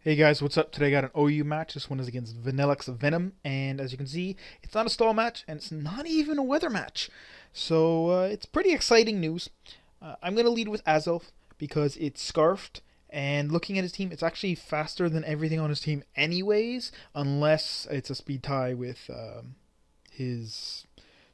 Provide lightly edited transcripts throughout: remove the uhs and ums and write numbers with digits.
Hey guys, what's up? Today I got an OU match. This one is against Vanillix Venom, and as you can see, it's not a stall match, and it's not even a weather match. So it's pretty exciting news. I'm going to lead with Azelf because it's scarfed, and looking at his team, it's actually faster than everything on his team anyways, unless it's a speed tie with his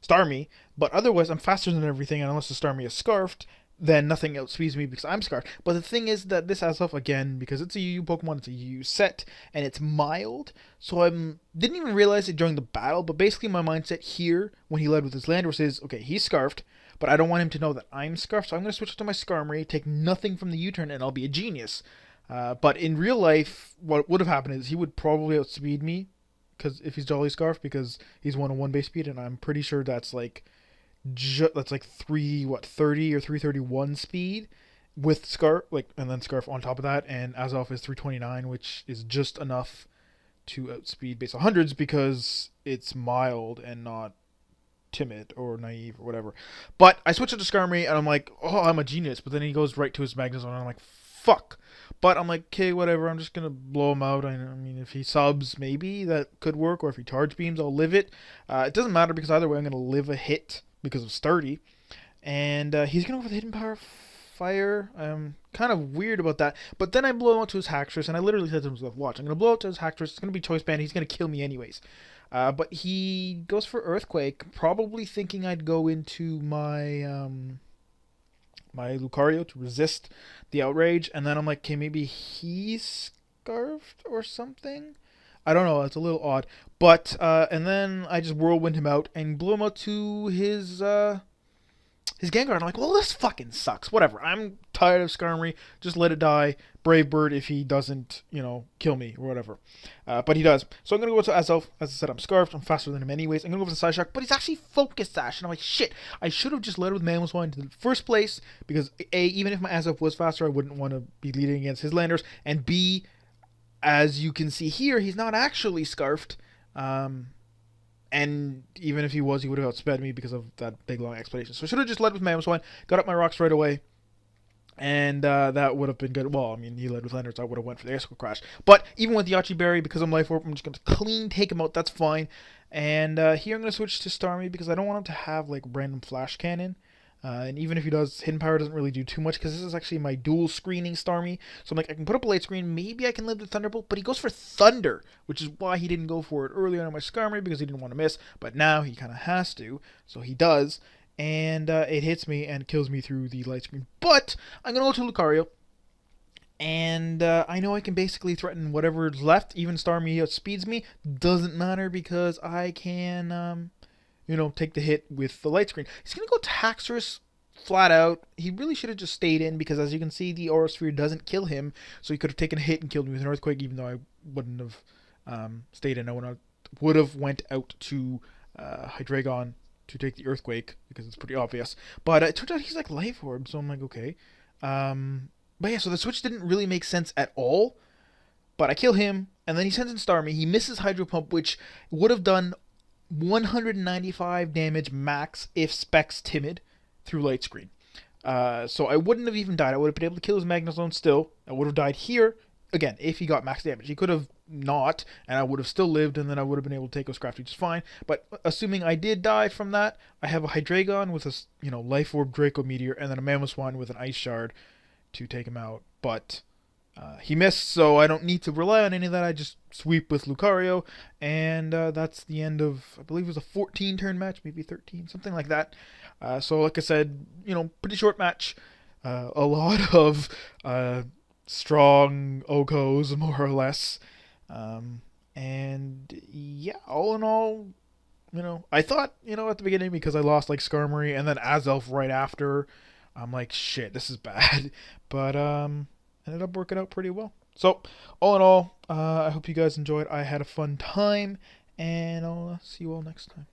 Starmie. But otherwise, I'm faster than everything, and unless the Starmie is scarfed, then nothing outspeeds me because I'm scarfed. But the thing is that this has off again because it's a UU Pokemon, it's a UU set, and it's mild. So I didn't even realize it during the battle. But basically, my mindset here when he led with his Landorus is okay, he's scarfed, but I don't want him to know that I'm scarfed. So I'm going to switch to my Skarmory, take nothing from the U-turn, and I'll be a genius. But in real life, what would have happened is he would probably outspeed me because if he's Jolly Scarf because he's 101 base speed, and I'm pretty sure that's like that's like 30 or 331 speed with scarf, like, and then scarf on top of that, and Azelf is 329, which is just enough to outspeed base 100s because it's mild and not timid or naive or whatever. But I switch it to Skarmory and I'm like, oh, I'm a genius. But then he goes right to his Magnezone and I'm like, fuck. But I'm like, okay, whatever. I'm just gonna blow him out. I mean, if he subs, maybe that could work, or if he charge beams, I'll live it. It doesn't matter because either way, I'm gonna live a hit because of sturdy, and he's gonna go for the hidden power fire. I'm kind of weird about that, but then I blow out to his Haxorus, and I literally said to myself, "Watch, I'm gonna blow out to his Haxorus. It's gonna be choice band. He's gonna kill me anyways." But he goes for Earthquake, probably thinking I'd go into my Lucario to resist the outrage, and then I'm like, okay, maybe he's scarfed or something. I don't know. It's a little odd, but and then I just whirlwind him out and blew him out to his Gengar. I'm like, well, this fucking sucks. Whatever. I'm tired of Skarmory. Just let it die. Brave Bird if he doesn't, kill me or whatever. But he does. So I'm going to go to Azelf. As I said, I'm scarfed. I'm faster than him anyways. I'm going to go for the Side Shock, but he's actually Focus Sash. And I'm like, shit. I should have just led with Mamoswine in the first place because A, even if my Azelf was faster, I wouldn't want to be leading against his Landers. And B, as you can see here, he's not actually scarfed. And even if he was, he would have outsped me because of that big long explanation. So I should have just led with Mamoswine, got up my rocks right away, and that would have been good. Well, I mean, he led with Leonard, so I would have went for the Icicle Crash. But even with Yachi Berry, because I'm Life Orb, I'm just going to clean take him out. That's fine. And here I'm going to switch to Starmie because I don't want him to have like random Flash Cannon. And even if he does, Hidden Power doesn't really do too much because this is actually my dual screening Starmie. So I'm like, I can put up a late screen. Maybe I can live the Thunderbolt, but he goes for Thunder, which is why he didn't go for it earlier on my Skarmory because he didn't want to miss. But now he kind of has to, so he does. And it hits me and kills me through the light screen. But I'm going to go to Lucario. And I know I can basically threaten whatever's left. Even Starmie outspeeds me. Doesn't matter because I can... take the hit with the light screen. He's going to go Taxorus flat out. He really should have just stayed in because, as you can see, the Aura Sphere doesn't kill him. So he could have taken a hit and killed me with an Earthquake, even though I wouldn't have stayed in. I would have went out to Hydreigon to take the Earthquake because it's pretty obvious. But it turns out he's like Life Orb, so I'm like, okay. But yeah, so the switch didn't really make sense at all. But I kill him, and then he sends in Starmie. He misses Hydro Pump, which would have done 195 damage max if Specs Timid through Light Screen. So I wouldn't have even died. I would have been able to kill his Magnezone still. I would have died here, again, if he got max damage. He could have not, and I would have still lived, and then I would have been able to take Scrafty just fine. But assuming I did die from that, I have a Hydreigon with a Life Orb Draco Meteor, and then a Mamoswine with an Ice Shard to take him out. But... he missed, so I don't need to rely on any of that. I just sweep with Lucario, and that's the end of, I believe it was a 14-turn match, maybe 13, something like that. So like I said, pretty short match. A lot of strong Okos, more or less. And yeah, all in all, I thought, at the beginning, because I lost like Skarmory and then Azelf right after, I'm like, shit, this is bad. But, ended up working out pretty well. So, all in all, I hope you guys enjoyed. I had a fun time, and I'll see you all next time.